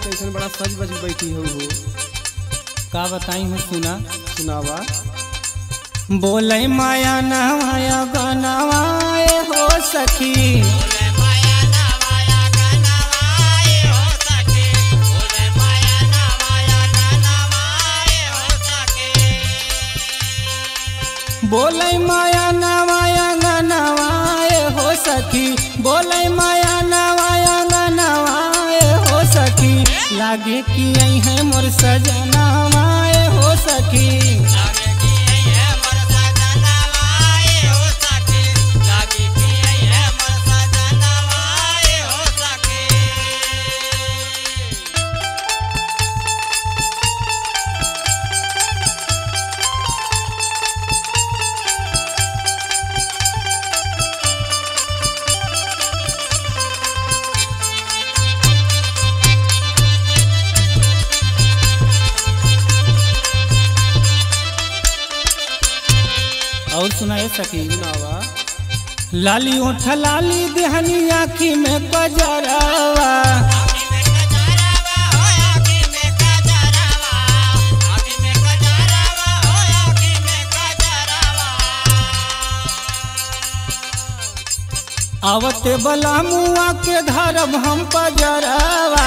कैसे बड़ा सज बज बैठी हो। का बताई हूँ सुना। सुनावा। बोले माया नवाया गनवाए हो सखी, बोले माया नवाया गनवाए हो सखी, बोले माया नवाया गनवाए हो सखी, लागे कि आई है मोर सजनवाए हो सखी। और सुनाए सखी। सुनावा। लाली ओठ लाली देहनी आँखी में कजरवा, आवते बला मुआ के धरब हम पजरवा,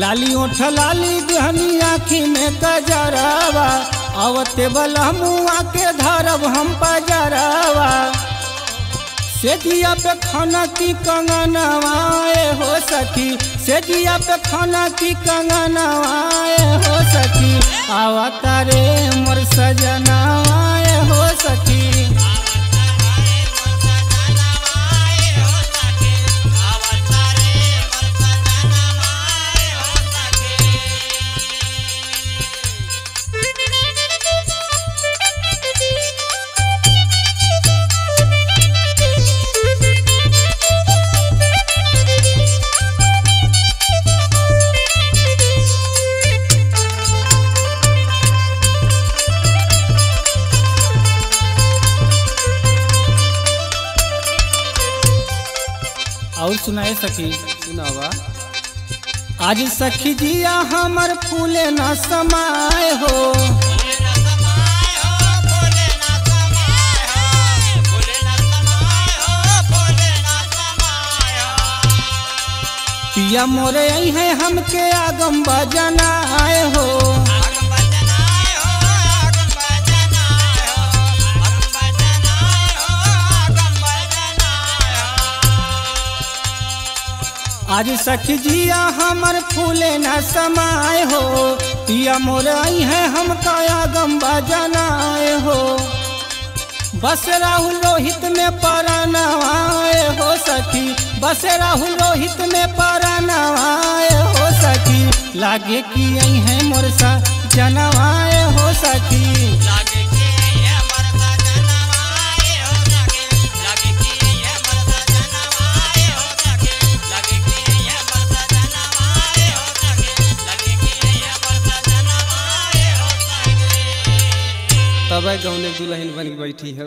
लाली ओठ लाली देहनी आँखी में कजरवा, आवते बला मुआ के धरब हम पजरवा, सेजिया पे खाना की कंगनवाए हो सखी, सेजिया पे खाना की कंगनवाए हो सखी, आवता रे मोर सजनवाए हो सखी। और सुनाए सखी। सुनावा। आज सखी जिया हमर फूले न समाए हो, पिया मोरे आई है हमके आगम बजनाए हो, आज सखी जिया हमर फूले न समाए हो, पिया मोर आई है हमका आगम बजनाए हो, बस राहुल रोहित में परनवाए हो सखी, बस राहुल रोहित में परनवाए हो सखी, लागे कि आई है मोर सजनवाए हो सखी। तब गौने दुल्हन बन बैठी है।